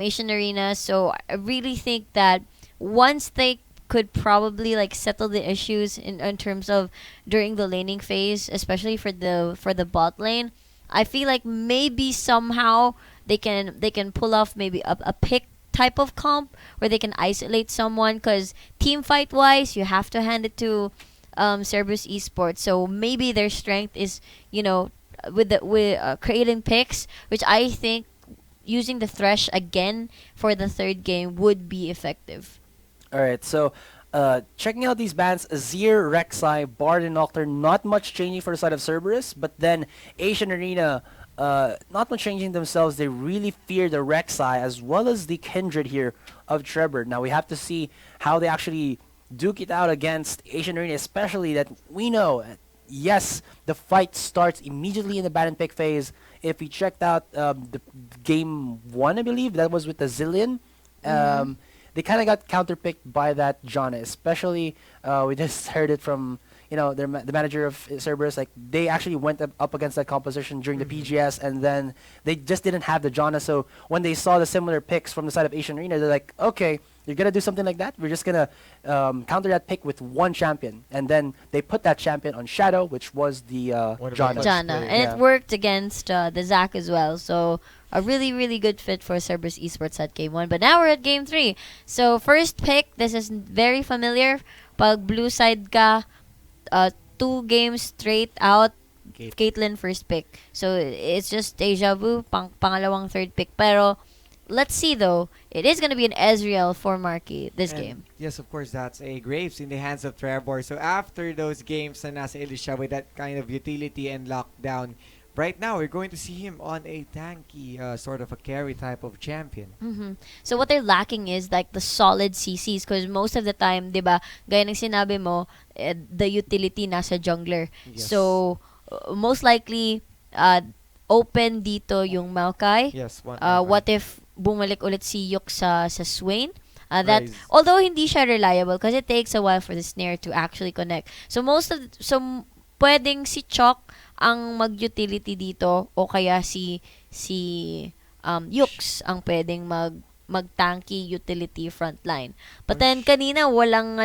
Asian Arena. So I really think that once they could probably like settle the issues in terms of during the laning phase, especially for the bot lane, I feel like maybe somehow they can pull off maybe a pick type of comp where they can isolate someone, because team fight wise you have to hand it to Cerberus Esports. So maybe their strength is, with creating picks, which I think using the Thresh again for the third game would be effective. All right, so checking out these bans, Azir, Rek'Sai, Bard, and Nocturne, not much changing for the side of Cerberus, but then Asian Arena, not much changing themselves. They really fear the Rek'Sai as well as the Kindred here of Trevor. Now we have to see how they actually duke it out against Asian Arena, especially that we know, yes, the fight starts immediately in the ban and pick phase. If we checked out the game one, I believe, that was with the Zillion. Mm-hmm. They kind of got counterpicked by that Jana, especially we just heard it from the manager of Cerberus. Like they actually went up against that composition during the PGS, and then they just didn't have the Jana. So when they saw the similar picks from the side of Asian Arena, they're like, okay, you're gonna do something like that. We're just gonna counter that pick with one champion, and then they put that champion on Shadow, which was the One of the Jana. clutch Jana, players. and Yeah. it worked against the Zac as well. So a really, really good fit for Cerberus Esports at game one. But now we're at game three. So first pick, this is very familiar. Pag blue side ka, 2 games straight out, Kate. Caitlyn first pick. So it's just deja vu, pangalawang third pick. Pero let's see though, it is gonna be an Ezreal for Marky this And game. yes, of course, that's a Graves in the hands of Trevor. So after those games na nasa Elisha with that kind of utility and lockdown, right now we're going to see him on a tanky, sort of a carry type of champion. So what they're lacking is like the solid CCs, because most of the time, 'di ba, gaya ng sinabi mo, the utility nasa jungler. Yes. So most likely open dito yung Maokai. Yes, one. What if bumalik ulit si Yuk sa Swain? That Rise. although hindi siya reliable because it takes a while for the snare to actually connect. So pwedeng si Chok ang mag-utility dito, o kaya si Yux ang pwedeng mag-tanky utility frontline. But then kanina walang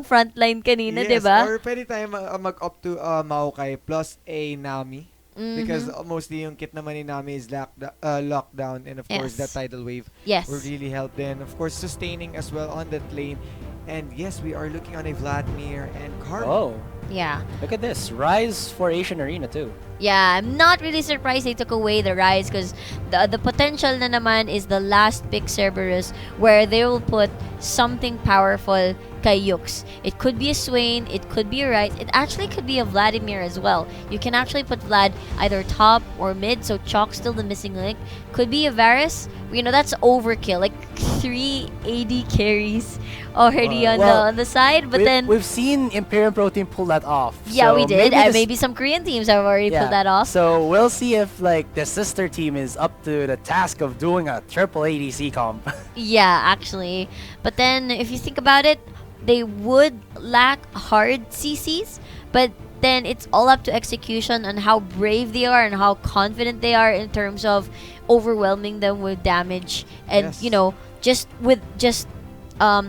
frontline kanina, Yes, 'di ba? or pwede tayo mag-opt to Maokai plus a Nami. Because mostly yung kit naman ni Nami is lockdown, and of course that Yes. tidal wave Yes. will really help then. Of course sustaining as well on that lane. And yes, we are looking on a Vladimir and Karma. Oh, Yeah. look at this rise for Asian Arena too. Yeah, I'm not really surprised they took away the Rise, because the potential na naman is the last pick Cerberus, where they will put something powerful kay Yux. It could be a Swain, it could be a Rise, it actually could be a Vladimir as well. You can actually put Vlad either top or mid, so Chalk's still the missing link. Could be a Varus. That's overkill. Like 3 AD carries already Well, on the side, but then we've seen Imperium Pro Team pull that off. yeah, so we did. maybe And this- maybe some Korean teams have already pulled that off. So we'll see if like the sister team is up to the task of doing a triple ADC comp. Yeah, actually. But then, if you think about it, they would lack hard CCs, but then it's all up to execution on how brave they are and how confident they are in terms of overwhelming them with damage, and Yes. just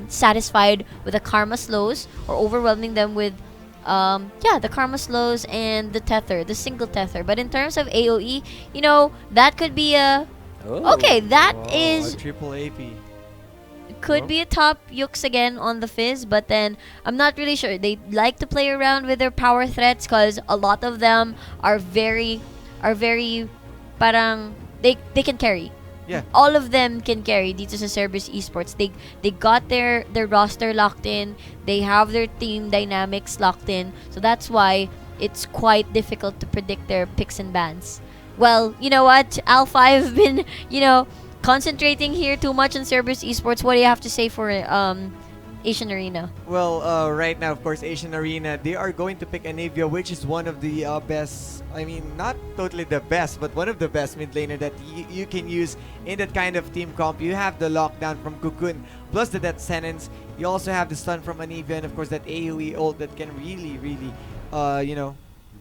satisfied with the karma slows, or overwhelming them with the karma slows and the single tether. But in terms of AoE, that could be a Oh. okay, that Wow, is a triple AP. could be a top Yux again on the Fizz, but then I'm not really sure. They like to play around with their power threats, because a lot of them are very parang they can carry. Yeah. All of them can carry dito sa Cerberus Esports. They got their roster locked in. They have their team dynamics locked in. So that's why it's quite difficult to predict their picks and bans. Well, you know what? Alpha, I've been, concentrating here too much on Cerberus Esports. What do you have to say for Asian Arena? Well, right now, of course, Asian Arena, they are going to pick Anivia, which is one of the best, I mean, not totally the best, but one of the best mid laner that you can use in that kind of team comp. You have the lockdown from Cocoon, plus the Death Sentence. You also have the stun from Anivia, and of course, that AoE ult that can really, really,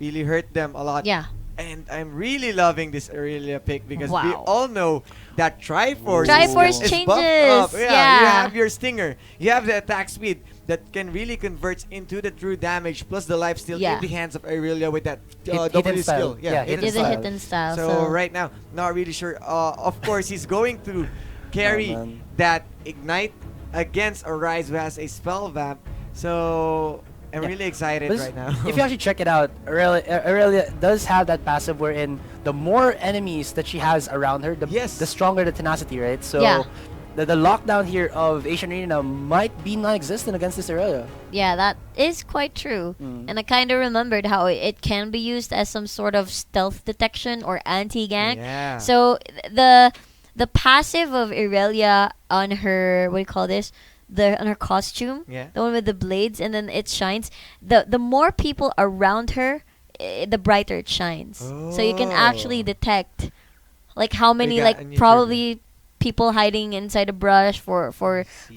really hurt them a lot. Yeah. And I'm really loving this Aurelia pick because we Wow. all know that Triforce Triforce is buffed up. changes, You yeah. have your Stinger. You have the attack speed that can really convert into the true damage plus the life steal Yeah. in the hands of Aurelia with that Hidden W style. skill. Yeah, It hidden is a style. hidden style. So right now, not really sure. Of course, he's going to carry man. that Ignite against Arise who has a spell vamp. So I'm Yeah. really excited But right now. if you actually check it out, Aurelia does have that passive wherein the more enemies that she has around her, Yes. the stronger the tenacity, right? So Yeah. the lockdown here of Asian Arena might be non-existent against this Aurelia. Yeah, that is quite true. Mm. And I kind of remembered how it can be used as some sort of stealth detection or anti-gank. Yeah. So the passive of Irelia on her, what do you call this? On her costume, Yeah. the one with the blades, and then it shines. The more people around her, the brighter it shines. So you can actually Oh. detect like how many got a like new probably people hiding inside a brush for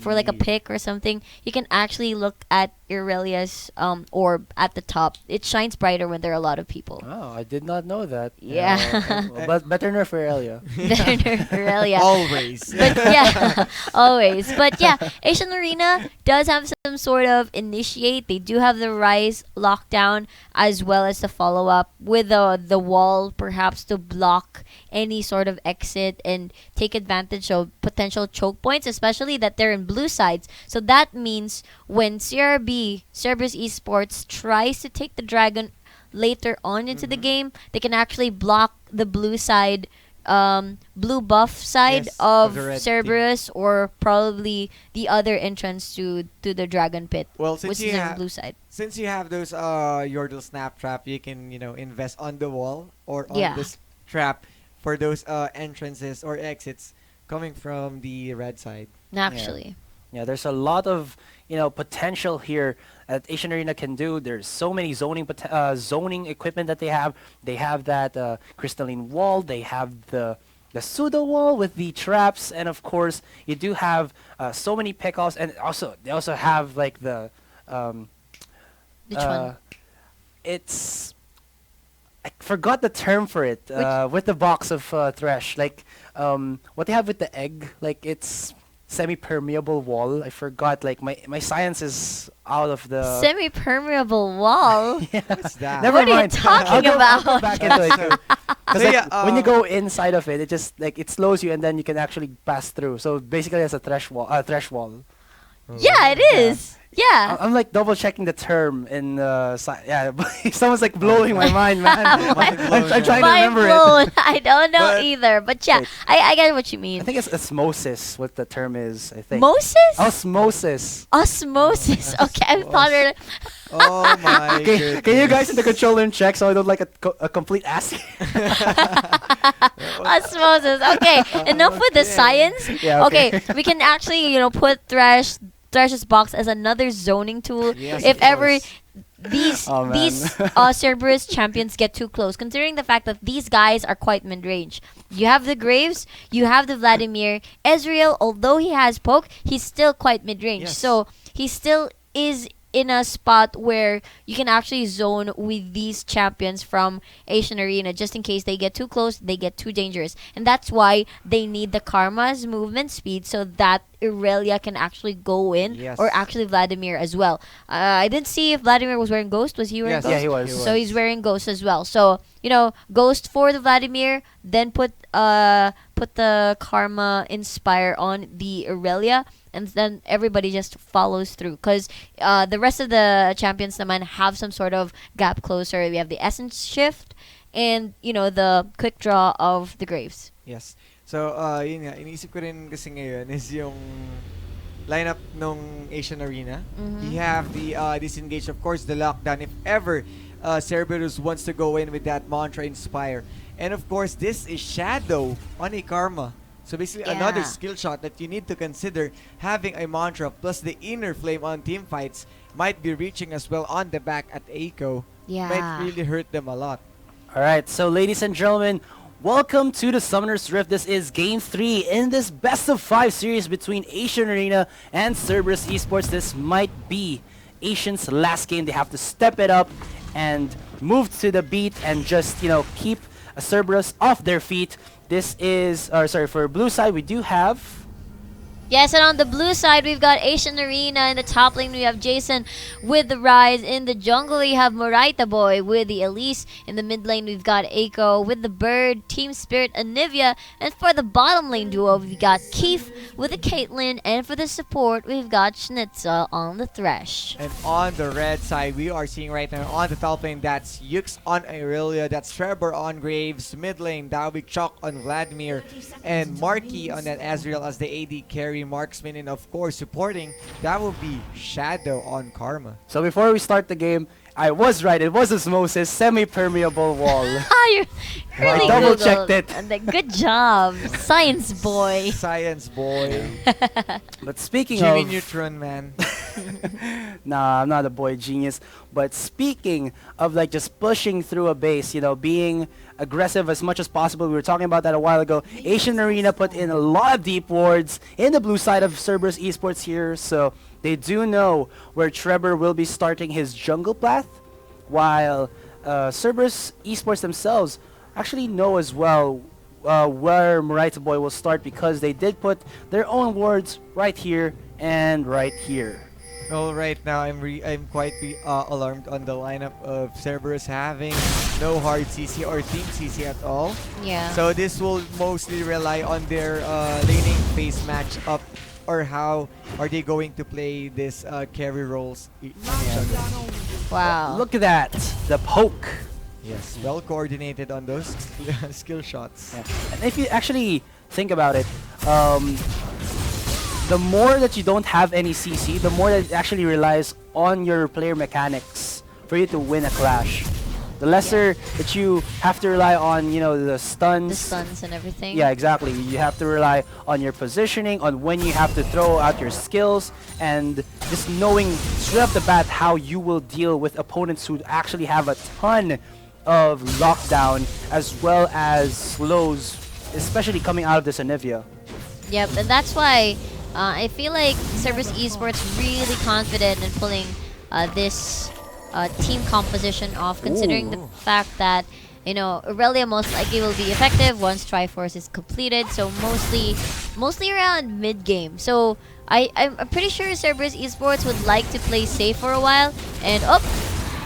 like a See. pick or something. You can actually look at Irelia's orb at the top. It shines brighter when there are a lot of people. Oh, I did not know that. Yeah. But better nerf for Aurelia. Better than Irelia. Always. But yeah, always. But yeah, Asian Arena does have some sort of initiate. They do have the rise lockdown as well as the follow up with the wall perhaps to block any sort of exit and take advantage of potential choke points, especially that they're in blue sides. So that means when Cerberus Esports tries to take the dragon later on into the game, they can actually block the blue side, blue buff side Yes, of of the red Cerberus, or probably the other entrance to the dragon pit, Well, which is on the blue side. since you have those Yordle snap trap, you can invest on the wall or on Yeah. this trap for those entrances or exits coming from the red side. Naturally. Yeah, there's a lot of potential here that Asian Arena can do. There's so many zoning equipment that they have. They have that crystalline wall. They have the pseudo wall with the traps, and of course you do have so many pickoffs. And also they also have like the Which one? it's I forgot the term for it with the box of Thresh. Like what they have with the egg, like it's semi-permeable wall. I forgot. Like my science is out of the. Semi-permeable wall. What's that? Never What are you mind. talking I'll go about? back into it. Because So yeah, when you go inside of it, it just like it slows you, and then you can actually pass through. So basically, it's a thresh wall. Yeah, it is. Yeah. I'm like double checking the term in yeah. Someone's like blowing my mind, man. Mind blown, I'm trying to Mind remember it. blown. I don't know But- either. But yeah, Wait. I get what you I mean. think it's osmosis. What the term is? I think. Moses? Osmosis. Osmosis. Okay, I thought it. Oh my Can you guys in the goodness. control room check so I don't like a complete ass? Osmosis. Okay, enough with the Okay. science. Yeah, okay. we can actually put Thrash's box as another zoning tool Yes, if of ever course. these Oh, man. these Cerberus champions get too close, considering the fact that these guys are quite mid-range. You have the Graves, you have the Vladimir. Ezreal, although he has poke, he's still quite mid-range. Yes. So he still is in a spot where you can actually zone with these champions from Asian Arena just in case they get too close, they get too dangerous. And that's why they need the Karma's movement speed so that Irelia can actually go in, Yes. or actually Vladimir as well. I didn't see if Vladimir was wearing Ghost. Was he wearing Yes. Ghost? Yeah, he was. So he's wearing Ghost as well. So Ghost for the Vladimir, then put the Karma Inspire on the Irelia, and then everybody just follows through. Cause the rest of the champions naman have some sort of gap closer. We have the Essence Shift, and the quick draw of the Graves. Yes. So, yun nga, iniisip ko rin kasi ngayon is yung lineup nung Asian Arena. Mhm. You have the disengage, of course, the lockdown if ever Cerberus wants to go in with that Mantra Inspire. And of course, this is Shadow on a Karma. So basically, another Yeah. skill shot that you need to consider. Having a Mantra plus the Inner Flame on team fights might be reaching as well on the back at Eiko. Yeah. Might really hurt them a lot. All right, so ladies and gentlemen, welcome to the Summoner's Rift. This is Game 3 in this best of 5 series between Asian Arena and Cerberus Esports. This might be Asian's last game. They have to step it up and move to the beat and just, keep Cerberus off their feet. This is, sorry, for blue side, we do have. Yes, and on the blue side, we've got Asian Arena. In the top lane, we have Jason with the Rise. In the jungle, we have Moraita Boy with the Elise. In the mid lane, we've got Aiko with the Bird, Team Spirit, Anivia. And for the bottom lane duo, we've got Keith with the Caitlyn. And for the support, we've got Schnitzel on the Thresh. And on the red side, we are seeing right now on the top lane, that's Yux on Aurelia, that's Trevor on Graves. Mid lane, that will be Chuck on Vladimir, and Marky on that Azrael as the AD carry marksman, and of course supporting, that will be Shadow on Karma. So before we start the game, I was right. It was Osmosis semi-permeable wall. You're really I double-checked Googled. it. And then, good job, science boy. Science boy. But speaking Jimmy of... Neutron, man. Nah, I'm not a boy genius. But speaking of like just pushing through a base, being aggressive as much as possible. We were talking about that a while ago. Asian Arena put in a lot of deep wards in the blue side of Cerberus Esports here, so they do know where Trevor will be starting his jungle path, while Cerberus Esports themselves actually know as well where Moraita Boy will start, because they did put their own wards right here and right here. Well, right now I'm quite alarmed on the lineup of Cerberus having no hard CC or team CC at all. Yeah. So this will mostly rely on their laning phase match up, or how are they going to play this carry roles on each other. Wow. Look at that, the poke. Yes, well coordinated on those skill shots. Yeah. And if you actually think about it, the more that you don't have any CC, the more that it actually relies on your player mechanics for you to win a clash. The lesser that you have to rely on, the stuns. The stuns and everything. Yeah, exactly. You have to rely on your positioning, on when you have to throw out your skills, and just knowing straight off the bat how you will deal with opponents who actually have a ton of lockdown as well as slows, especially coming out of this Anivia. Yep, and that's why I feel like Cerberus Esports really confident in pulling this team composition off, considering the fact that Aurelia most likely will be effective once Triforce is completed. So mostly around mid game. So I'm pretty sure Cerberus Esports would like to play safe for a while. And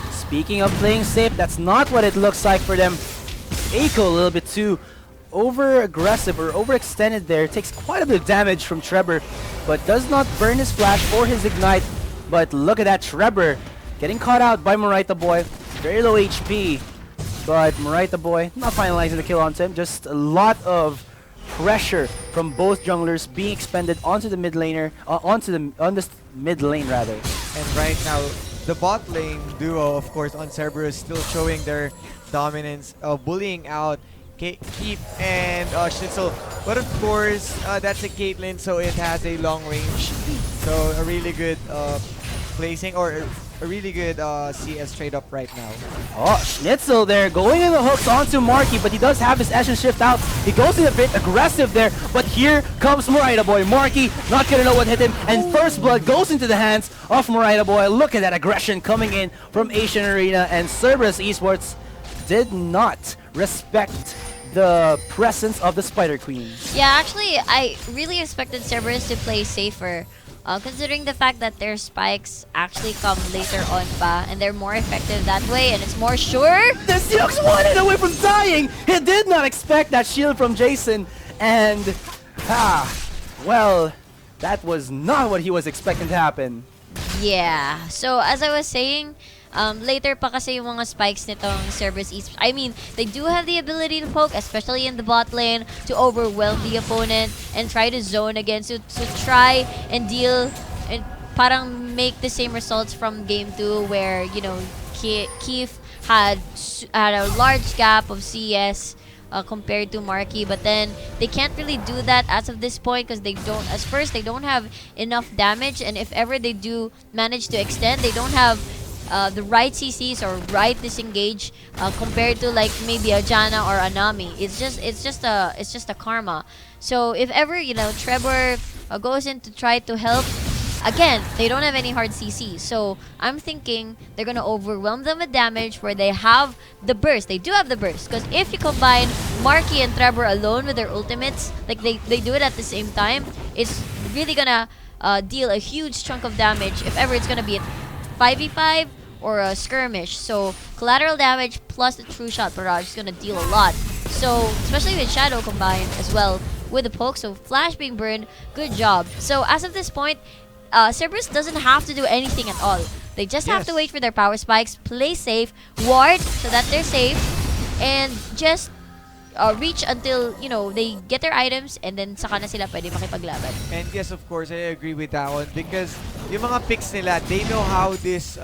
Speaking of playing safe, that's not what it looks like for them. Aiko a little bit too over-aggressive or overextended there. Takes quite a bit of damage from Trevor, but does not burn his flash or his ignite. But look at that, Trevor getting caught out by Moraita Boy. Very low HP, but Moraita Boy not finalizing the kill on him. Just a lot of pressure from both junglers being expended onto the mid laner, on this mid lane rather. And right now, the bot lane duo, of course, on Cerberus still showing their dominance, bullying out Keep and Schnitzel. But of course, that's a Caitlyn, so it has a long range. So a really good placing, or a really good CS trade up right now. Oh, Schnitzel there going in the hooks onto Marky, but he does have his Acion shift out. He goes in a bit aggressive there, but here comes Moraita Boy. Marky not gonna know what hit him, and first blood goes into the hands of Moraita Boy. Look at that aggression coming in from Asian Arena, and Cerberus Esports did not respect the presence of the Spider Queen. yeah, actually, I really expected Cerberus to play safer. Considering the fact that their spikes actually come later on pa, and they're more effective that way, and it's more sure. This Yux wanted away from dying! He did not expect that shield from Jason, and well, that was not what he was expecting to happen. Yeah. So as I was saying, later pa kasi yung mga spikes nitong Cerberus Esports. I mean, they do have the ability to poke, especially in the bot lane, to overwhelm the opponent and try to zone again. So to try and deal and parang make the same results from game 2, where Keith had a large gap of CS compared to Marky, but then they can't really do that as of this point because they don't have enough damage, and if ever they do manage to extend, they don't have the right CCs or right disengage compared to like maybe a Janna or a Nami. It's just a Karma. So if ever Trevor goes in to try to help, again, they don't have any hard CC. So I'm thinking they're gonna overwhelm them with damage where they have the burst. They do have the burst. Because if you combine Marky and Trevor alone with their ultimates, like they do it at the same time, it's really gonna deal a huge chunk of damage if ever it's gonna be a 5v5 or a skirmish. So collateral damage plus the true shot barrage is gonna deal a lot. So especially with Shadow combined as well with the poke. So Flash being burned, good job. So as of this point, Cerberus doesn't have to do anything at all. They just have to wait for their power spikes, play safe, ward so that they're safe, and just reach until, you know, they get their items and then saka na sila pwede makipaglaban. And yes, of course, I agree with that one because yung mga picks nila, they know how this,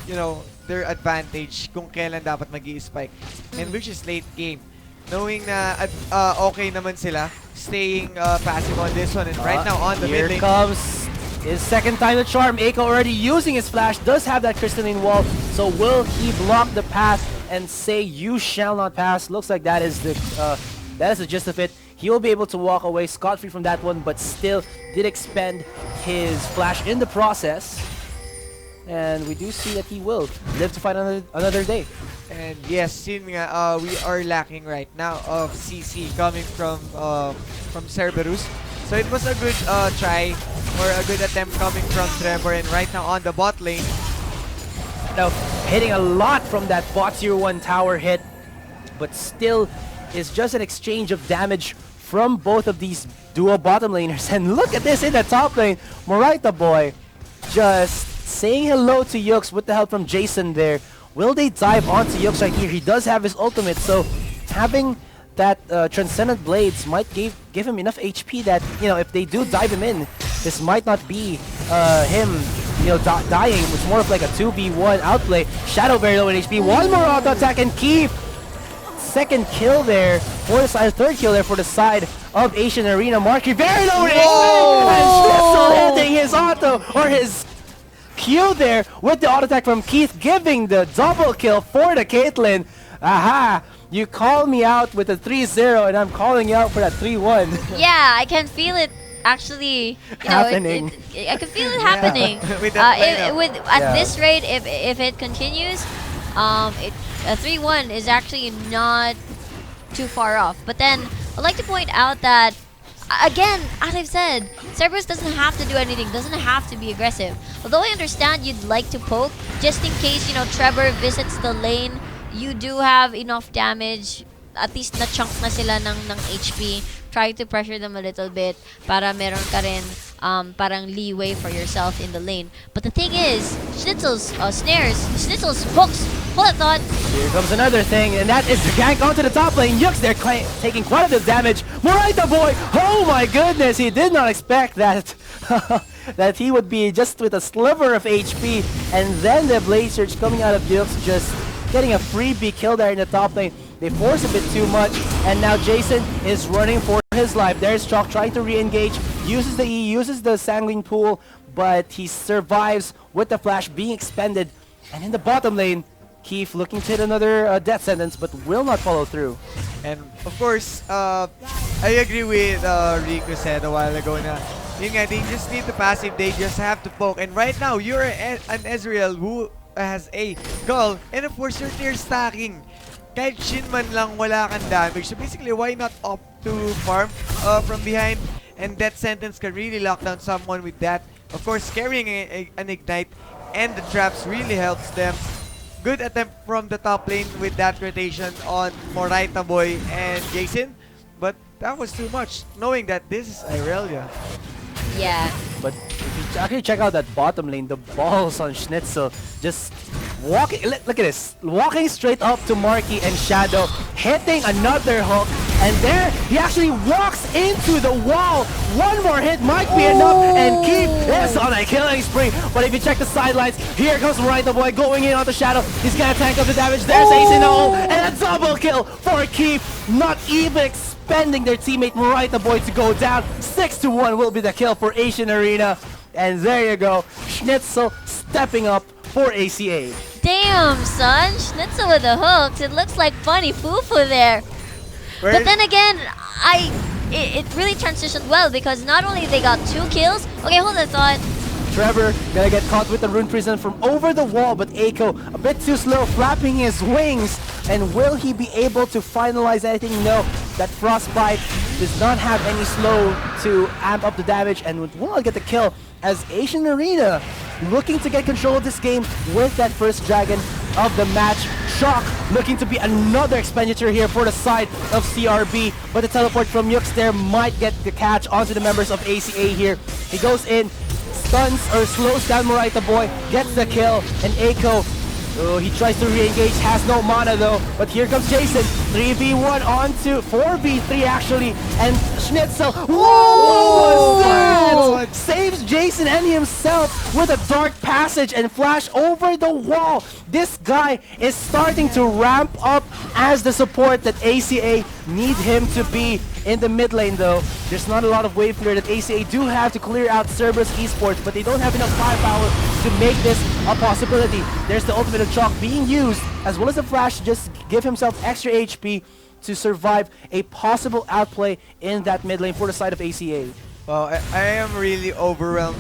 you know, their advantage kung kailan dapat mag-i-spike. And which is late game. Knowing na okay naman sila, staying passive on this one. And right now on the mid lane. Here comes his second time to charm. Aiko already using his flash, does have that crystalline wall. So will he block the path and say you shall not pass? Looks like that is the gist of it. He will be able to walk away scot-free from that one, but still did expend his flash in the process. And we do see that he will live to fight another day. And yes, yun nga, we are lacking right now of CC coming from Cerberus. So it was a good try or a good attempt coming from Trevor. And right now on the bot lane, now hitting a lot from that bot 0-1 tower hit, but still is just an exchange of damage from both of these duo bottom laners. And look at this in the top lane, Moraita boy just saying hello to Yux with the help from Jason there. Will they dive onto Yux right here? He does have his ultimate, so having that Transcendent Blades might give him enough HP that, you know, if they do dive him in, this might not be him, you know, dying. It's more of like a 2v1 outplay. Shadow very low in HP. One more auto attack and Keith. Second kill there for the side, third kill there for the side of Asian Arena. Marky very low in HP. And Schnitzel hitting his auto or his Q there with the auto attack from Keith, giving the double kill for the Caitlyn. Aha! You call me out with a 3-0 and I'm calling you out for that 3-1. Yeah, I can feel it actually, you know, happening. I can feel it happening. With that At this rate, if it continues, a 3-1 is actually not too far off. But then I'd like to point out that, again, as I've said, Cerberus doesn't have to do anything, doesn't have to be aggressive. Although I understand you'd like to poke, just in case, you know, Trevor visits the lane, you do have enough damage, at least na-chunk na sila ng HP. Try to pressure them a little bit para meron ka rin parang leeway for yourself in the lane. But the thing is, Schnitzel's snares, Schnitzel's hooks, hold up thought. Here comes another thing, and that is the gank onto the top lane. Yux there taking quite a bit of damage. Moraita boy, oh my goodness, he did not expect that. That he would be just with a sliver of HP, and then the Blade Surge coming out of Yux just getting a freebie kill there in the top lane. They force a bit too much, and now Jason is running for his life. There's Chalk trying to re-engage, uses the E, uses the Sanguine Pool, but he survives with the flash being expended. And in the bottom lane, Keith looking to hit another death sentence, but will not follow through. and of course, I agree with Rico said a while ago na yun nga, they just need the passive, they just have to poke. And right now, you're an Ezreal who has a Gull, and of course, you're tier stacking. Kahit Shin man lang wala kang damage. So basically, why not opt to farm from behind? And that sentence can really lock down someone with that. Of course, carrying an Ignite and the traps really helps them. Good attempt from the top lane with that rotation on Moraita Boy and Jason. But that was too much, knowing that this is Irelia. Yeah. But if you actually check out that bottom lane, the balls on Schnitzel just walking, look at this, walking straight up to Marky and Shadow, hitting another hook, and there he actually walks into the wall. One more hit might be enough, and Keith is on a killing spree. But if you check the sidelines, here comes Moraita boy going in on the Shadow. He's gonna tank up the damage. There's Ace in the hole, and a double kill for Keith. Not even expending their teammate Moraita boy to go down. 6-1 will be the kill for Asian Arena. And there you go, Schnitzel stepping up for ACA. Damn, son. Schnitzel with the hooks. It looks like funny foo-foo there. But then again, it really transitioned well because not only they got 2 kills. Okay, hold on, thought. Trevor gonna get caught with the Rune Prison from over the wall, but Aiko a bit too slow, flapping his wings. And will he be able to finalize anything? No, that Frostbite does not have any slow to amp up the damage and will not get the kill as Asian Arena looking to get control of this game with that first dragon of the match. Shock looking to be another expenditure here for the side of CRB, but the teleport from Yux there might get the catch onto the members of ACA here. He goes in, stuns or slows down Morita Boy, gets the kill, and Aiko, he tries to re-engage, has no mana though, but here comes Jason, 3v1 onto 4v3 actually, and Schnitzel, whoa, what was that? Saves Jason and himself with a dark passage and flash over the wall. This guy is starting to ramp up as the support that ACA need him to be. In the mid lane though, there's not a lot of wave clear that ACA do have to clear out Cerberus Esports, but they don't have enough firepower to make this a possibility. There's the ultimate of Chalk being used, as well as the flash to just give himself extra HP to survive a possible outplay in that mid lane for the side of ACA. Well, I am really overwhelmed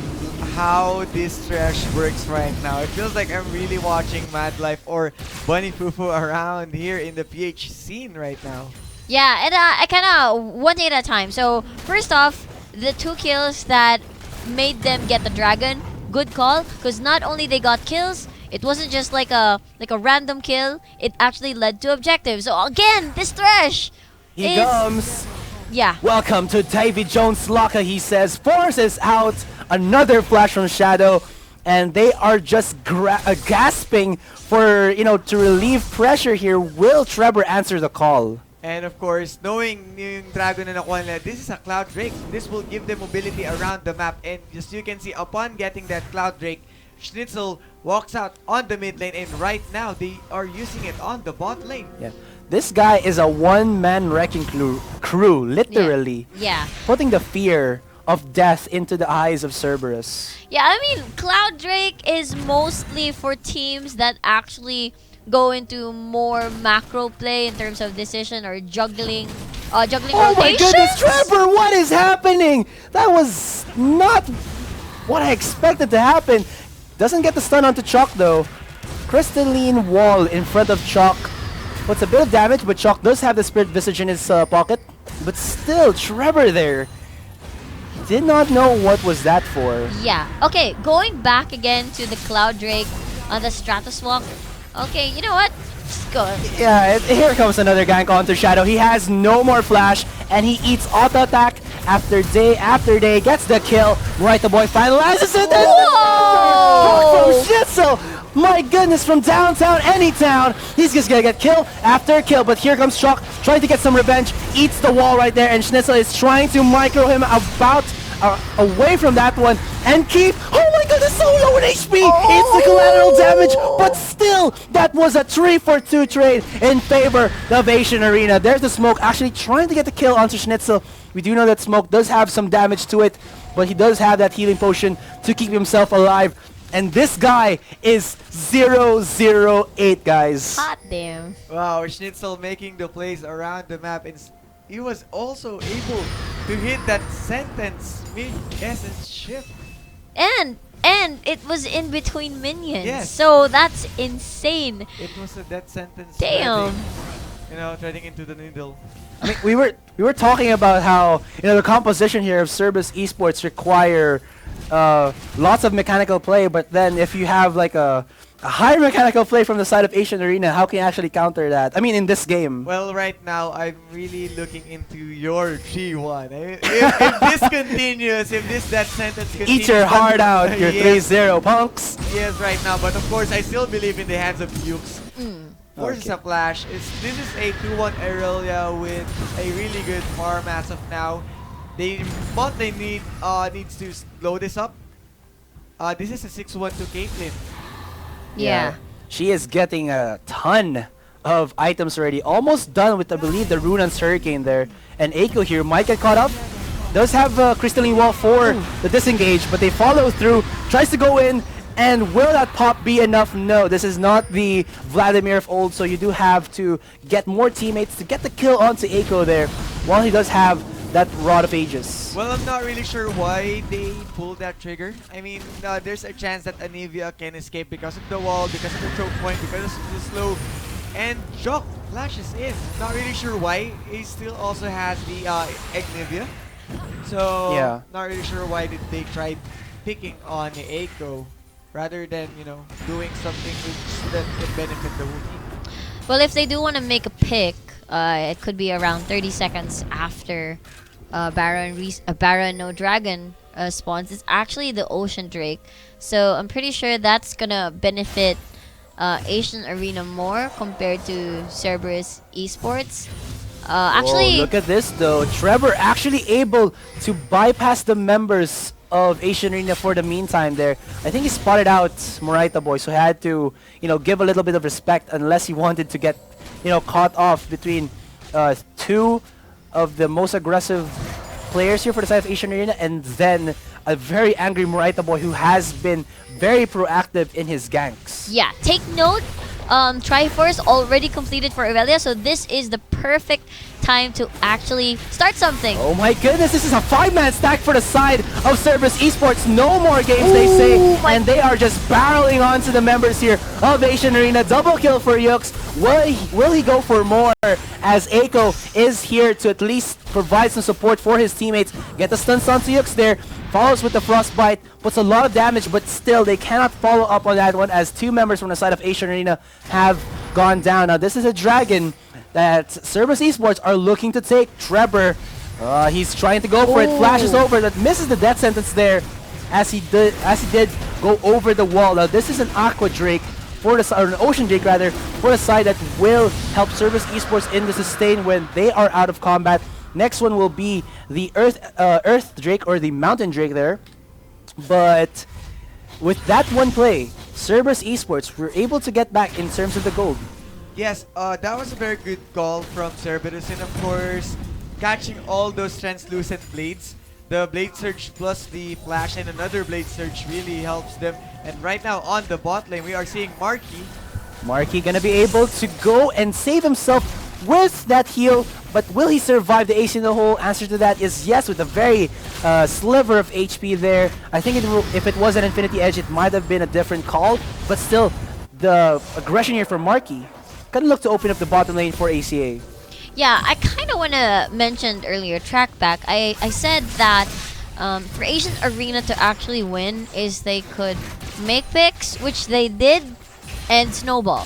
how this trash works right now. It feels like I'm really watching Mad Life or Bunny Fufu around here in the PH scene right now. Yeah, and I kind of one day at a time. So first off, the 2 kills that made them get the dragon, good call, because not only they got kills, it wasn't just like a random kill. It actually led to objectives. So again, this trash. He comes. Yeah. Welcome to David Jones Locker, he says, forces out another flash from Shadow, and they are just gasping for, to relieve pressure here. Will Trevor answer the call? And of course, knowing yung Dragon na nakuha nila, this is a Cloud Drake. This will give them mobility around the map. And as you can see, upon getting that Cloud Drake, Schnitzel walks out on the mid lane. And right now, they are using it on the bot lane. Yeah. This guy is a one-man wrecking crew, literally. Yeah. Putting the fear of death into the eyes of Cerberus. Yeah, I mean, Cloud Drake is mostly for teams that actually go into more macro play in terms of decision or juggling Oh rotations. my goodness, Trevor, what is happening? That was not what I expected to happen. Doesn't get the stun onto Chalk though. Crystalline wall in front of Chalk. Puts a bit of damage, but Chalk does have the Spirit Visage in his pocket. But still, Trevor there did not know what was that for. Yeah. Okay, going back again to the Cloud Drake on the Stratus Walk. Okay, you know what? Just go. Yeah, here comes another gank onto Shadow. He has no more flash, and he eats auto attack after day, gets the kill. Right, the boy finalizes it. Whoa! From Schnitzel. My goodness, from downtown, anytown. He's just gonna get kill after kill, but here comes Shock, trying to get some revenge. Eats the wall right there, and Schnitzel is trying to micro him away from that one and keep. Oh my goodness, so low in HP. It's the collateral damage, but still, that was a 3-for-2 trade in favor of Asian Arena. There's the Smoke actually trying to get the kill onto Schnitzel. We do know that Smoke does have some damage to it, but he does have that healing potion to keep himself alive. And this guy is 008, guys. Hot damn. Wow, Schnitzel making the plays around the map, and he was also able to hit that sentence mid-essence shift. And it was in between minions. Yes. So that's insane. It was a death sentence. Damn. Threading into the needle. I mean, we were talking about how the composition here of Cerberus Esports require lots of mechanical play, but then if you have like a higher mechanical play from the side of Asian Arena, how can you actually counter that? I mean, in this game. Well, right now, I'm really looking into your G1. If this continues, if this death sentence continues... Eat your heart out, your yes, 3-0 punks. Yes, right now. But of course, I still believe in the hands of Yukes. Forces a flash. This is a 2-1 Aurelia with a really good farm as of now. But they needs to slow this up. This is a 6-1 to Caitlyn. Yeah. She is getting a ton of items already. Almost done with, I believe, the Runan's Hurricane there. And Aiko here might get caught up. Does have Crystalline Wall for the disengage, but they follow through. Tries to go in, and will that pop be enough? No, this is not the Vladimir of old, so you do have to get more teammates to get the kill onto Aiko there. While he does have that Rod of Ages. Well, I'm not really sure why they pulled that trigger. I mean, there's a chance that Anivia can escape because of the wall, because of the choke point, because of the slow, and Jock flashes in. Not really sure why. He still also has the Ignivia. So, Yeah. not really sure why did they try picking on Eiko rather than, doing something which that could benefit the whole team. Well, if they do want to make a pick, it could be around 30 seconds after Baron No Dragon spawns. It's actually the Ocean Drake, so I'm pretty sure that's gonna benefit Asian Arena more compared to Cerberus Esports. Whoa, look at this though. Trevor actually able to bypass the members of Asian Arena for the meantime there. I think he spotted out Moraita Boy, so he had to, give a little bit of respect unless he wanted to get, caught off between two of the most aggressive players here for the side of Asian Arena, and then a very angry Moraita Boy who has been very proactive in his ganks. Yeah, take note. Triforce already completed for Irelia, so this is the perfect time to actually start something. Oh my goodness, this is a 5-man stack for the side of Cerberus Esports. No more games, they say, and they are just barreling onto the members here of Asian Arena. Double kill for Yux. Will he go for more, as Eiko is here to at least provide some support for his teammates? Get the stun onto Yux there. Follows with the Frostbite, puts a lot of damage, but still they cannot follow up on that one, as two members from the side of Asian Arena have gone down. Now this is a dragon that Cerberus Esports are looking to take. Trevor, he's trying to go for it, flashes over, that misses the death sentence there, as he did go over the wall. Now this is an Aqua Drake for the or an Ocean Drake rather, for the side that will help Cerberus Esports in the sustain when they are out of combat. Next one will be the Earth Drake, or the Mountain Drake there. But with that one play, Cerberus Esports were able to get back in terms of the gold. Yes, that was a very good call from Cerberus, and of course, catching all those translucent blades. The Blade Surge plus the Flash and another Blade Surge really helps them. And right now on the bot lane, we are seeing Marky gonna be able to go and save himself with that heal, but will he survive the ace in the hole? Answer to that is yes, with a very sliver of HP there. I think if it was an Infinity Edge, it might have been a different call, but still, the aggression here from Marky gonna look to open up the bottom lane for ACA. Yeah, I kind of want to mention earlier, track back. I said that for Asian Arena to actually win is they could make picks, which they did, and snowball.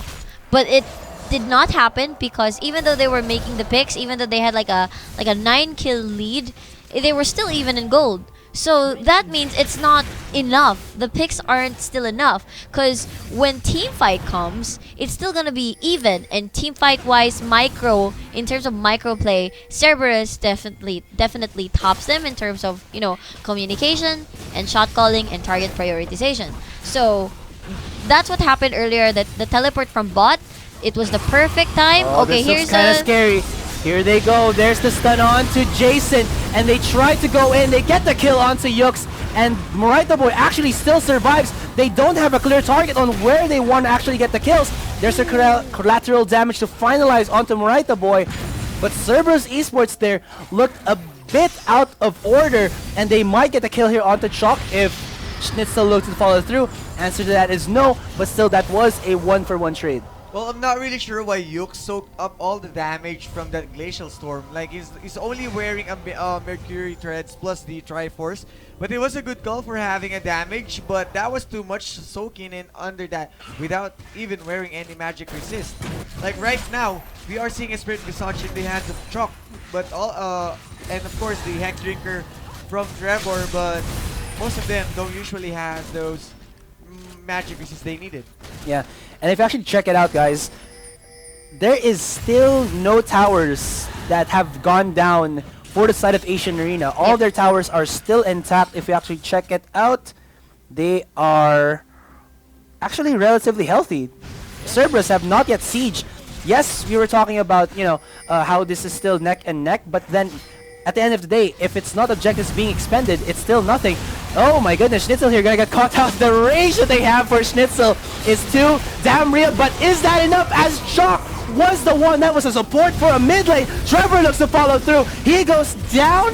But it did not happen because even though they were making the picks, even though they had like a 9-kill lead, they were still even in gold. So that means it's not enough. The picks aren't still enough, because when team fight comes, it's still gonna be even. And team fight wise, in terms of micro play, Cerberus definitely tops them in terms of communication and shot calling and target prioritization. So that's what happened earlier. That the teleport from bot, it was the perfect time. Oh, okay, this here's looks kind of scary. Here they go. There's the stun on to Jason, and they try to go in. They get the kill onto Yux, and Moraita Boy actually still survives. They don't have a clear target on where they want to actually get the kills. There's a collateral damage to finalize onto Moraita Boy, but Cerberus Esports there looked a bit out of order, and they might get the kill here onto Chalk if Schnitzel looks to follow through. Answer to that is no, but still that was a 1-for-1 trade. Well, I'm not really sure why Yuk soaked up all the damage from that Glacial Storm. Like, he's only wearing a Mercury Threads plus the Triforce. But it was a good call for having a damage, but that was too much soaking in under that without even wearing any magic resist. Like right now, we are seeing a Spirit Visage in the hands of Chalk, but and of course the Hex Drinker from Trevor, but most of them don't usually have those magic resist they needed. Yeah, and if you actually check it out, guys, there is still no towers that have gone down for the side of Asian Arena. All their towers are still intact. If you actually check it out, they are actually relatively healthy. Cerberus have not yet sieged. Yes, we were talking about, how this is still neck and neck, but then at the end of the day, if it's not objectives being expended, it's still nothing. Oh my goodness, Schnitzel here gonna get caught out. The range that they have for Schnitzel is too damn real, but is that enough as Chalk was the one that was a support for a mid lane. Trevor looks to follow through. He goes down.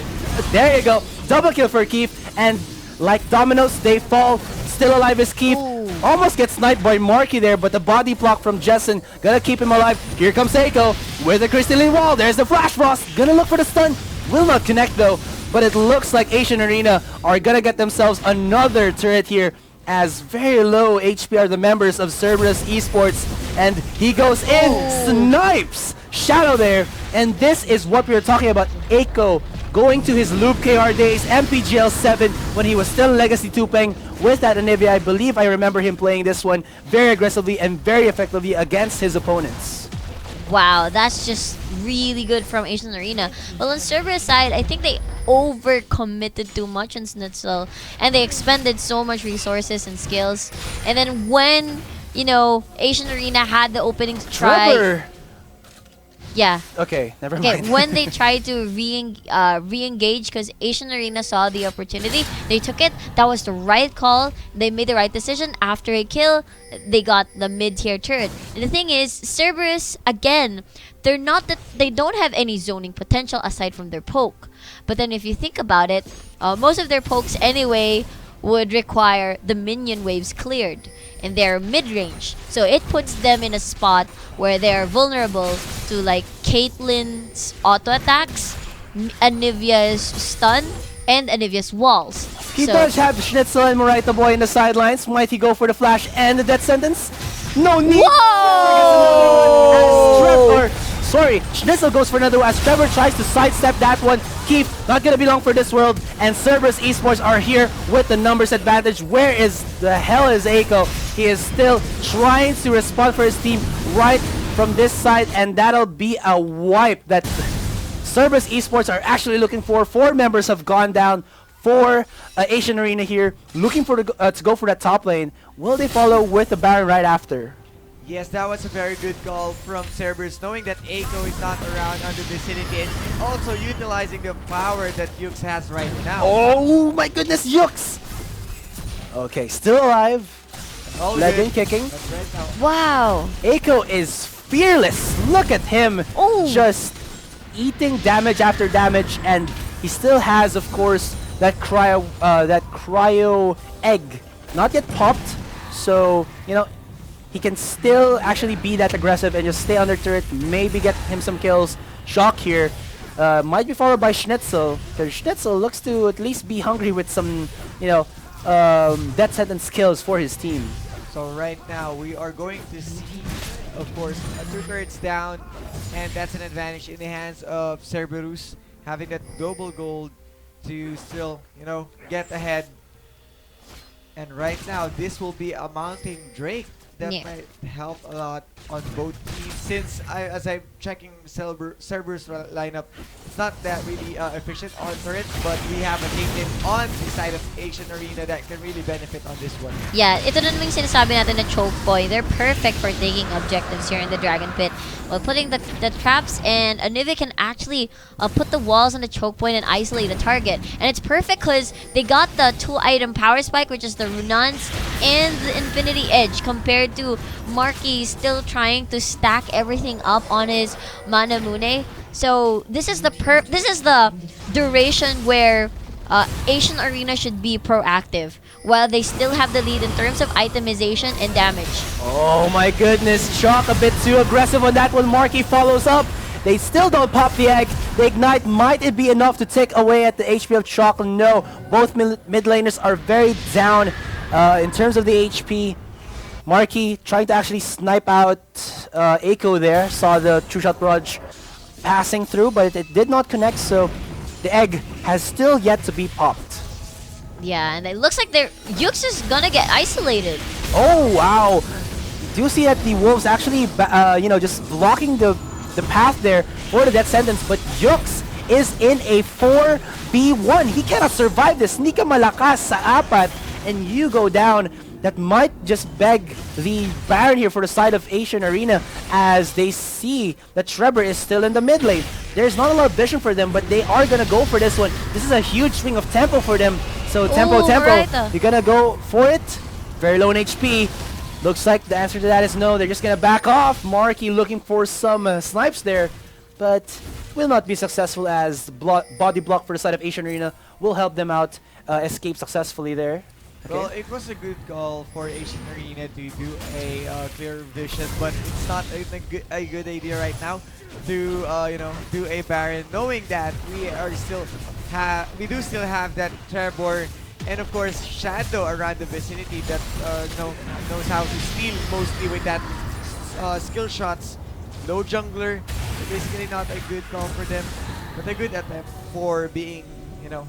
There you go. Double kill for Keith. And like dominoes, they fall. Still alive is Keith. Ooh. Almost gets sniped by Marky there, but the body block from Jessen gonna keep him alive. Here comes Eiko with the crystalline wall. There's the flash frost. Gonna look for the stun. Will not connect though. But it looks like Acion Arena are gonna get themselves another turret here, as very low HP are the members of Cerberus Esports. And he goes in, snipes Shadow there. And this is what we were talking about. Eiko going to his Loop KR days, MPGL 7, when he was still Legacy 2 playing with that Anivia. I believe I remember him playing this one very aggressively and very effectively against his opponents. Wow, that's just really good from Acion Arena. Well, on Cerberus side, I think they overcommitted too much on Snitzel, and they expended so much resources and skills. And then when, you know, Acion Arena had the opening to try... Trevor. Yeah. Okay, never Okay, mind. when they tried to re-engage, because Acion Arena saw the opportunity, they took it. That was the right call. They made the right decision. After a kill, they got the mid-tier turret. And the thing is, Cerberus, again, they don't have any zoning potential aside from their poke. But then if you think about it, most of their pokes anyway would require the minion waves cleared in their mid-range. So it puts them in a spot where they're vulnerable to like Caitlyn's auto attacks, Anivia's stun, and Anivia's walls. He So- does have Schnitzel and Morita Boy in the sidelines. Might he go for the flash and the death sentence? No need! Whoa! Sorry, Schnitzel goes for another one as Trevor tries to sidestep that one. Keith, not gonna be long for this world, and Cerberus Esports are here with the numbers advantage. Where is the hell is Eiko? He is still trying to respond for his team right from this side, and that'll be a wipe that Cerberus Esports are actually looking for. 4 members have gone down for Acion Arena here, looking for to go for that top lane. Will they follow with the Baron right after? Yes, that was a very good call from Cerberus, knowing that Eiko is not around on the vicinity and also utilizing the power that Yux has right now. Oh my goodness, Yux! Okay, still alive. All Legend good. kicking. But right now, Wow. Eiko is fearless. Look at him. Oh. Just eating damage after damage, and he still has, of course, that cryo egg. Not yet popped, so, you know, he can still actually be that aggressive and just stay under turret, maybe get him some kills. Shock here. Might be followed by Schnitzel, because Schnitzel looks to at least be hungry with some, you know, death sentence kills for his team. so right now we are going to see, of course, 2 turrets down, and that's an advantage in the hands of Cerberus, having that double gold to still, you know, get ahead. And right now, this will be a mounting Drake that Yeah. might help a lot on both teams. Since as I'm checking Cerberus lineup, it's not that really efficient on turrets, but we have a Caitlyn on the side of Acion Arena that can really benefit on this one. Yeah, ito na yung sinasabi natin na choke boy. They're perfect for taking objectives here in the Dragon Pit. While putting the traps, and Anivia can actually put the walls on the choke point and isolate the target. And it's perfect because they got the 2-item power spike, which is the Runans and the Infinity Edge, compared to Marky still trying to stack everything up on his Manamune. So this is the duration where Acion Arena should be proactive, while they still have the lead in terms of itemization and damage. Oh my goodness, Shock a bit too aggressive on that one. Marky follows up. They still don't pop the egg. The ignite, might it be enough to take away at the HP of Shock? No, both mid laners are very down in terms of the HP. Marky trying to actually snipe out Eiko there. Saw the true shot barrage passing through, but it did not connect, so the egg has still yet to be popped. Yeah, and it looks like Yux is gonna get isolated. Oh wow! Do you see that the wolves actually, you know, just blocking the path there for the death sentence? But Yux is in a 4v1. He cannot survive this. Nika malakas sa apat, and you go down. That might just beg the Baron here for the side of Acion Arena, as they see that Trevor is still in the mid lane. There's not a lot of vision for them, but they are gonna go for this one. This is a huge swing of tempo for them. So tempo, Ooh, tempo. right. You're gonna go for it. Very low in HP. Looks like the answer to that is no. They're just gonna back off. Marky looking for some snipes there, but will not be successful as body block for the side of Asian Arena will help them out escape successfully there. Okay. Well, it was a good call for Asian Arena to do a clear vision, but it's not a good idea right now to do a Baron, knowing that we do still have that Trevor and of course Shadow around the vicinity that knows how to steal mostly with that skill shots. Low jungler, basically not a good call for them, but a good attempt for being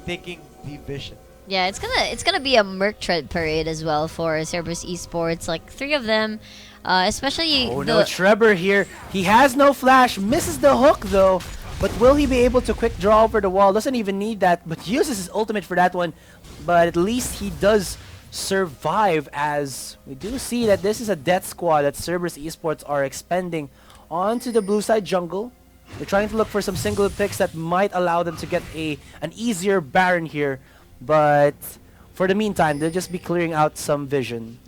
taking the vision. Yeah, it's gonna be a Merc Tread parade as well for Cerberus Esports. Like 3 of them, especially Oh no, Trevor here. He has no flash, misses the hook though. But will he be able to quick draw over the wall? Doesn't even need that, but uses his ultimate for that one. But at least he does survive, as we do see that this is a death squad that Cerberus Esports are expending onto the blue side jungle. They're trying to look for some single picks that might allow them to get an easier Baron here. But for the meantime, they'll just be clearing out some vision.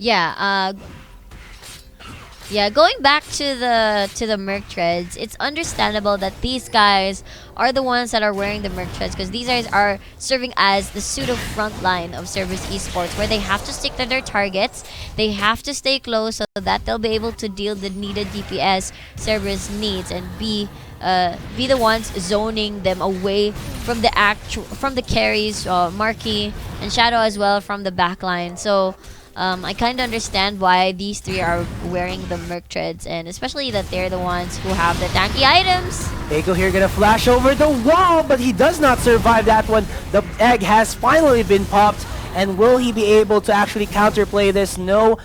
Yeah, going back to the Merc Treads, it's understandable that these guys are the ones that are wearing the Merc Treads, because these guys are serving as the pseudo front line of Cerberus Esports, where they have to stick to their targets, they have to stay close so that they'll be able to deal the needed DPS Cerberus needs and be the ones zoning them away from the carries, Marky and Shadow as well from the backline. So I kind of understand why these 3 are wearing the Merc Treads, and especially that they're the ones who have the tanky items. Eiko here gonna flash over the wall, but he does not survive that one. The egg has finally been popped, and will he be able to actually counterplay this? No,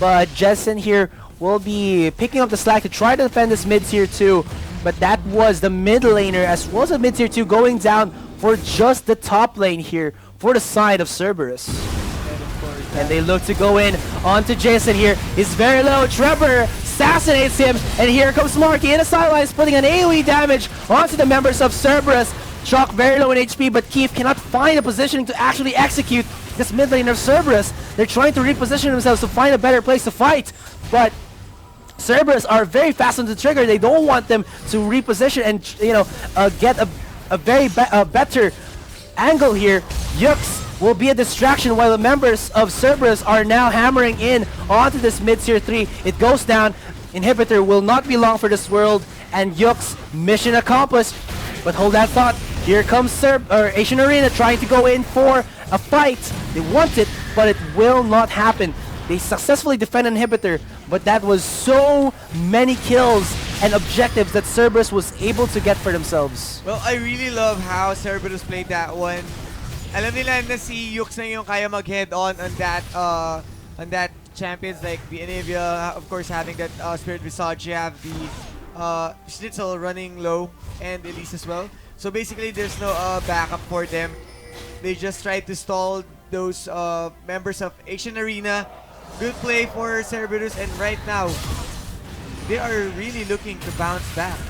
but Jessen here will be picking up the slack to try to defend this mid tier 2. But that was the mid laner as well as the mid tier 2 going down for just the top lane here for the side of Cerberus. And they look to go in onto Jason here. He's very low. Trevor assassinates him. And here comes Marky in the sidelines, putting an AoE damage onto the members of Cerberus. Chalk very low in HP, but Keith cannot find a positioning to actually execute this mid lane of Cerberus. They're trying to reposition themselves to find a better place to fight. But Cerberus are very fast on the trigger. They don't want them to reposition and get a very better angle here. Yux will be a distraction while the members of Cerberus are now hammering in onto this mid tier 3. It goes down. Inhibitor will not be long for this world, and Yux mission accomplished. But hold that thought. Here comes Asian Arena trying to go in for a fight. They want it, but it will not happen. They successfully defend Inhibitor, but that was so many kills and objectives that Cerberus was able to get for themselves. Well, I really love how Cerberus played that one. Alam nila na si Yux na yung kaya mag-head on that champions like the Anivia, of course having that Spirit Visage, you have the Schnitzel running low and Elise as well. So basically there's no backup for them. They just tried to stall those members of Asian Arena. Good play for Cerberus, and right now they are really looking to bounce back.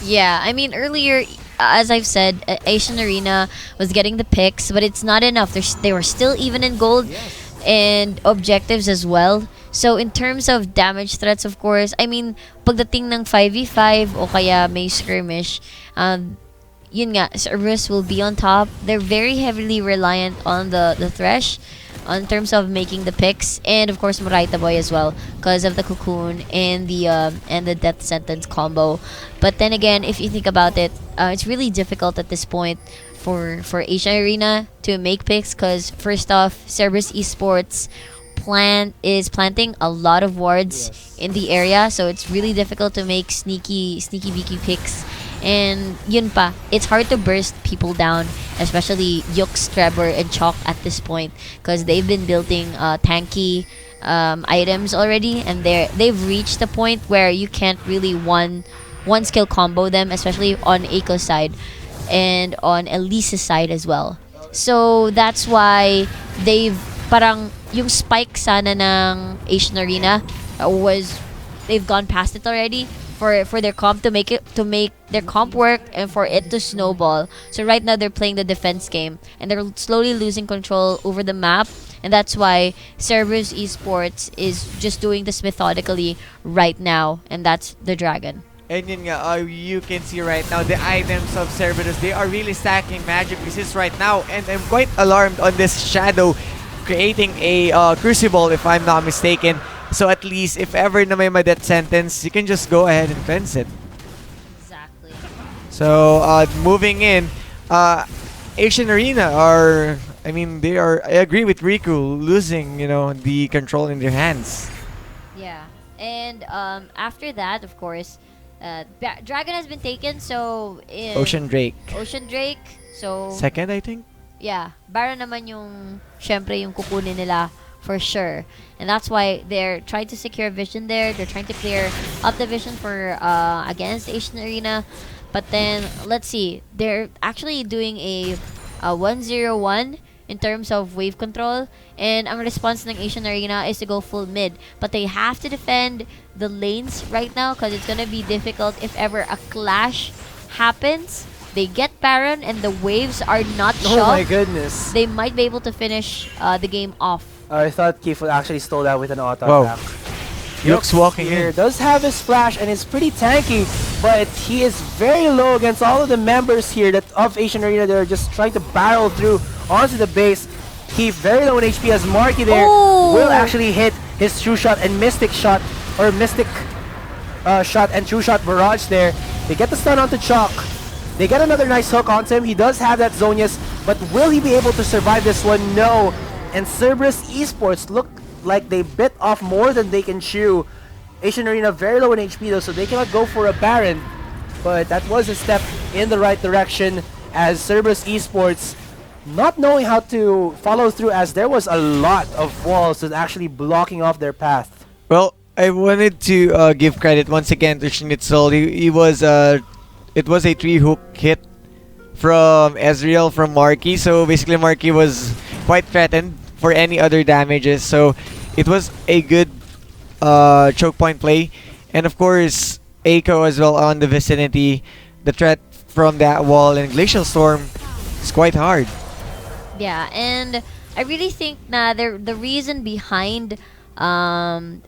Yeah, I mean earlier, as I've said, Asian Arena was getting the picks, but it's not enough. They were still even in gold. Yes. And objectives as well. So in terms of damage threats, of course, I mean, pagdating ng 5v5 o kaya may skirmish, yun nga, Cerberus will be on top. They're very heavily reliant on the Thresh in terms of making the picks, and of course Moraita Boy as well because of the cocoon and the death sentence combo. But then again, if you think about it, it's really difficult at this point for Asian Arena to make picks, because first off, Cerberus Esports is planting a lot of wards in the area, so it's really difficult to make sneaky beaky picks. And yun pa, it's hard to burst people down, especially Yux, Trevor, and Chalk at this point, because they've been building tanky items already, and they've reached a point where you can't really one skill combo them, especially on Eiko's side and on Elise's side as well. So that's why they've parang yung spike sana ng Asian Arena they've gone past it already for their comp to make their comp work and for it to snowball. So right now they're playing the defense game and they're slowly losing control over the map, and that's why Cerberus Esports is just doing this methodically right now, and that's the dragon. And yun nga, you can see right now the items of Cerberus. They are really stacking magic resist right now. And I'm quite alarmed on this Shadow creating a Crucible, if I'm not mistaken. So at least if ever na may death sentence, you can just go ahead and fence it. Exactly. So moving in, Asian Arena are, I mean, they are, I agree with Riku, losing, you know, the control in their hands. Yeah, and after that, of course, Dragon has been taken. So Ocean Drake. Ocean Drake. So Second, I think. yeah, Baron naman yung syempre yung kukunin nila for sure, and that's why they're trying to secure vision there. They're trying to clear up the vision for against Asian Arena, but then let's see, they're actually doing a 1-0-1 in terms of wave control, and ang response ng Asian Arena is to go full mid, but they have to defend the lanes right now because it's gonna be difficult if ever a clash happens. They get Baron and the waves are not Oh my shot. goodness. They might be able to finish the game off. I thought Keith would actually stole that with an auto Wow. attack. Yux walking here in. does have his flash and is pretty tanky, but he is very low against all of the members here that of Asian Arena. They're just trying to barrel through onto the base. Keith very low in HP as Marky there will actually hit his true shot and mystic shot, or mystic shot and true shot barrage there. They get the stun onto Chalk. They get another nice hook onto him. He does have that Zonius, but will he be able to survive this one? No. And Cerberus Esports look like they bit off more than they can chew. Asian Arena very low in HP though, so they cannot go for a Baron. But that was a step in the right direction as Cerberus Esports not knowing how to follow through, as there was a lot of walls that actually blocking off their path. Well, I wanted to give credit once again to Schnitzel. He was it was a 3-hook hit from Ezreal from Marky. So basically Marky was quite threatened for any other damages. So it was a good choke point play. And of course, Echo as well on the vicinity. The threat from that wall and Glacial Storm is quite hard. Yeah, and I really think na the reason behind they're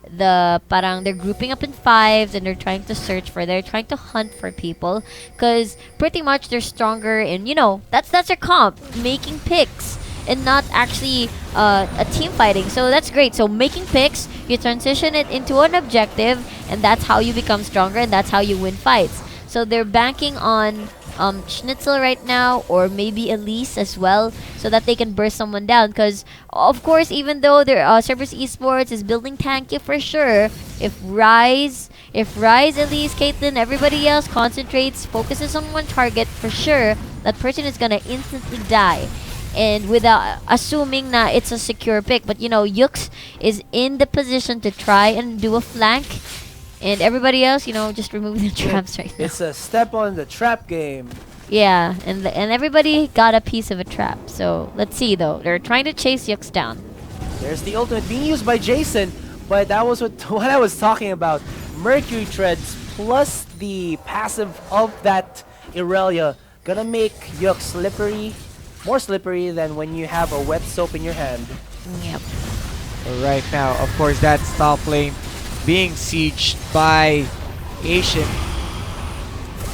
grouping up in fives and they're trying to they're trying to hunt for people, because pretty much they're stronger in, you know, that's their comp, making picks and not actually a team fighting. So that's great. So making picks, you transition it into an objective, and that's how you become stronger, and that's how you win fights. So they're banking on Schnitzel right now, or maybe Elise as well, so that they can burst someone down. Because of course, even though their Cerberus Esports is building tanky for sure, if Rise, Elise, Caitlyn, everybody else concentrates, focuses on one target, for sure that person is gonna instantly die. And without assuming that it's a secure pick, but you know, Yux is in the position to try and do a flank. And everybody else, you know, just remove the traps right now. It's a step on the trap game. Yeah, and everybody got a piece of a trap. So let's see though. They're trying to chase Yux down. There's the ultimate being used by Jason, but that was what I was talking about. Mercury Treads plus the passive of that Irelia gonna make Yux slippery, more slippery than when you have a wet soap in your hand. Yep. Right now, of course, that's top lane being sieged by Asian.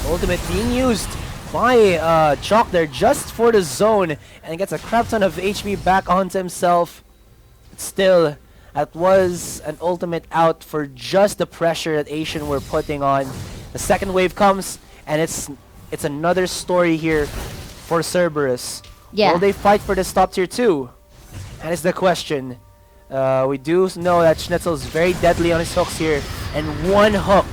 Ultimate being used by Chalk there just for the zone, and gets a crap ton of HP back onto himself. Still, that was an ultimate out for just the pressure that Asian were putting on. The second wave comes, and it's another story here for Cerberus. Yeah. Will they fight for this top tier 2? And it's the question. We do know that Schnitzel is very deadly on his hooks here, and one hook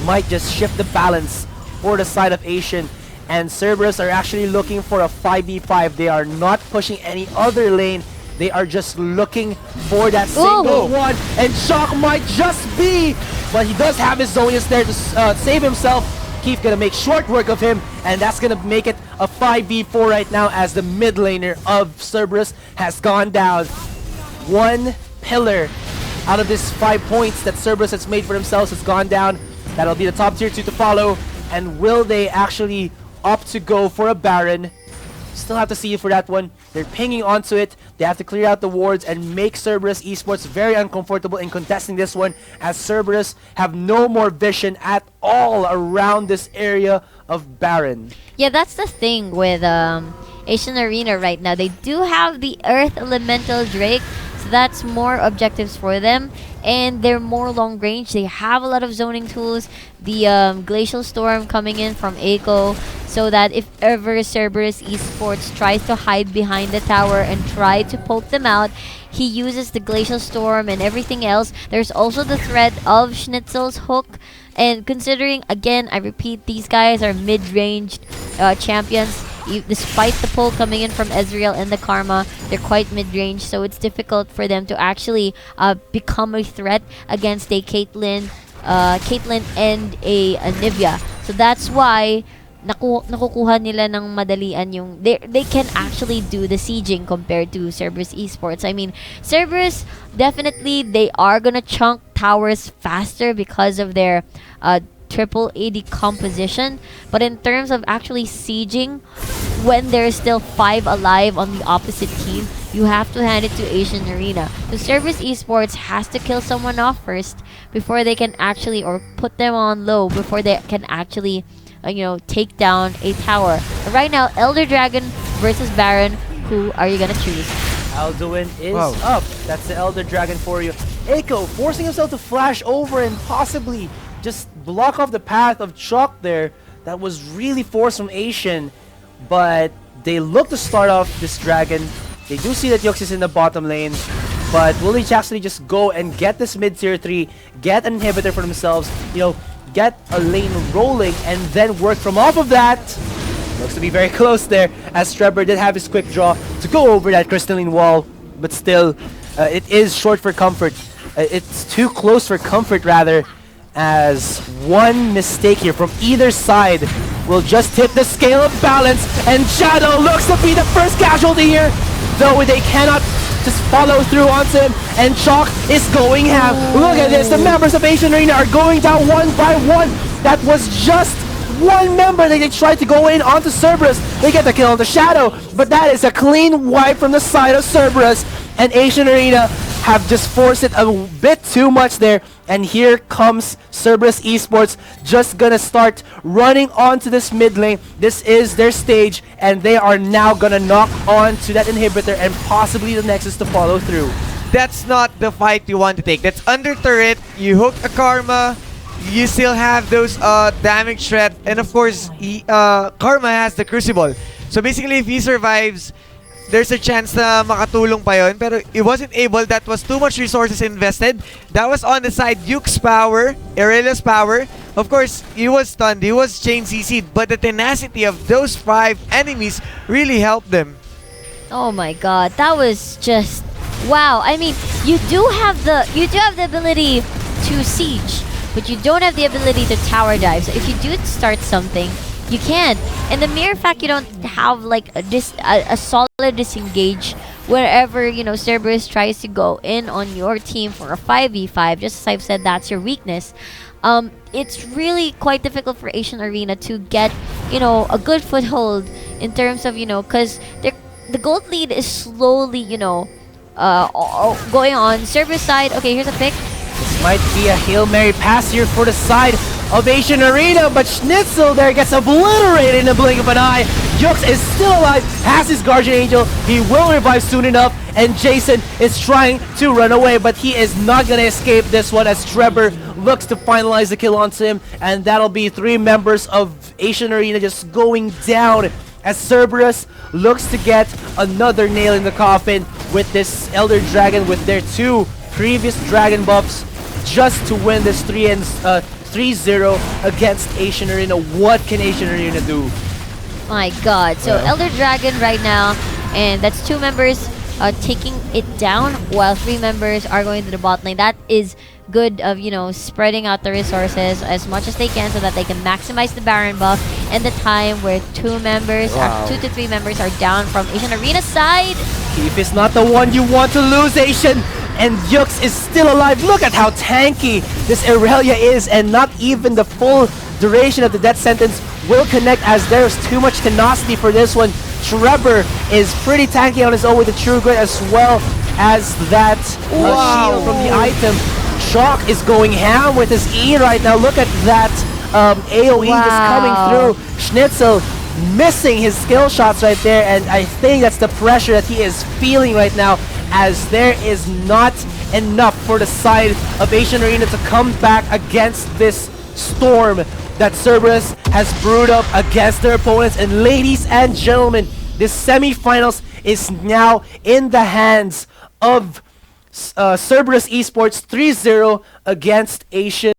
might just shift the balance for the side of Asian. And Cerberus are actually looking for a 5v5. They are not pushing any other lane. They are just looking for that single one, and Shock might just be, but he does have his Zonius there to save himself. Keith gonna make short work of him, and that's gonna make it a 5v4 right now, as the mid laner of Cerberus has gone down. One pillar out of this 5 points that Cerberus has made for themselves has gone down. That'll be the top tier 2 to follow. And will they actually opt to go for a Baron? Still have to see for that one. They're pinging onto it. They have to clear out the wards and make Cerberus Esports very uncomfortable in contesting this one, as Cerberus have no more vision at all around this area of Baron. Yeah, that's the thing with Asian Arena right now. They do have the Earth Elemental Drake, so that's more objectives for them. And they're more long range. They have a lot of zoning tools. The Glacial Storm coming in from Eiko, so that if ever Cerberus Esports tries to hide behind the tower and try to poke them out, he uses the Glacial Storm and everything else. There's also the threat of Schnitzel's hook. And considering, again, I repeat, these guys are mid-ranged champions. Despite the pull coming in from Ezreal and the Karma, they're quite mid-range, so it's difficult for them to actually become a threat against a Caitlyn and a Nivea. So that's why nakukuha nila ng madalian yung they can actually do the sieging compared to Cerberus Esports. I mean, Cerberus, definitely they are gonna chunk towers faster because of their triple AD composition, but in terms of actually sieging when there's still 5 alive on the opposite team, you have to hand it to Asian Arena. So Cerberus Esports has to kill someone off first before they can actually, or put them on low before they can actually take down a tower. But right now, Elder Dragon versus Baron. Who are you gonna choose? Alduin is up. That's the Elder Dragon for you. Eiko forcing himself to flash over and possibly just block off the path of Chalk there. That was really forced from Asian. But they look to start off this dragon. They do see that Yux is in the bottom lane. But will they actually just go and get this mid tier 3, get an inhibitor for themselves, get a lane rolling, and then work from off of that? Looks to be very close there, as Trevor did have his quick draw to go over that crystalline wall. But still, it is short for comfort. It's too close for comfort, rather, as one mistake here from either side will just tip the scale of balance, and Shadow looks to be the first casualty here, though they cannot just follow through onto him, and Chalk is going ham. Look at this, the members of Asian Arena are going down one by one. That was just one member that they tried to go in onto Cerberus. They get the kill on the Shadow, but that is a clean wipe from the side of Cerberus, and Asian Arena have just forced it a bit too much there. And here comes Cerberus Esports, just gonna start running onto this mid lane. This is their stage, and they are now gonna knock on to that inhibitor and possibly the Nexus to follow through. That's not the fight you want to take. That's under turret. You hook a Karma. You still have those damage threat, and of course, Karma has the Crucible. So basically, if he survives, there's a chance na makatulong pa yun, pero it wasn't able. That was too much resources invested. That was on the side Yuke's power, Aurelia's power. Of course, he was stunned, he was chain CC'd, but the tenacity of those 5 enemies really helped them. Oh my god, that was just wow. I mean, you do have the ability to siege, but you don't have the ability to tower dive. So if you do start something, you can't. And the mere fact you don't have like a solid disengage wherever Cerberus tries to go in on your team for a 5v5, just as I've said, that's your weakness. It's really quite difficult for Asian Arena to get a good foothold in terms of because the gold lead is slowly going on Cerberus side. Okay, here's a pick. This might be a Hail Mary pass here for the side of Asian Arena, but Schnitzel there gets obliterated in the blink of an eye. Yux is still alive, has his Guardian Angel. He will revive soon enough, and Jason is trying to run away, but he is not going to escape this one as Trevor looks to finalize the kill onto him, and that'll be 3 members of Asian Arena just going down as Cerberus looks to get another nail in the coffin with this Elder Dragon with their 2 previous Dragon buffs just to win this 3-0 against Asian Arena. What can Asian Arena do? My god. So Elder Dragon right now, and that's 2 members taking it down while 3 members are going to the bot lane. That is good of spreading out the resources as much as they can so that they can maximize the Baron buff and the time where 2 members 2 to 3 members are down from Asian Arena side. Keith is not the one you want to lose, Asian, and Yux is still alive. Look at how tanky this Aurelia is, and not even the full duration of the death sentence will connect as there's too much tenacity for this one Trevor is pretty tanky on his own with the True Grit as well as that shield from the item. Chalk is going ham with his E right now. Look at that AoE just coming through. Schnitzel missing his skill shots right there, and I think that's the pressure that he is feeling right now, as there is not enough for the side of Acion Arena to come back against this storm that Cerberus has brewed up against their opponents. And ladies and gentlemen, this semifinals is now in the hands of Cerberus Esports 3-0 against Acion.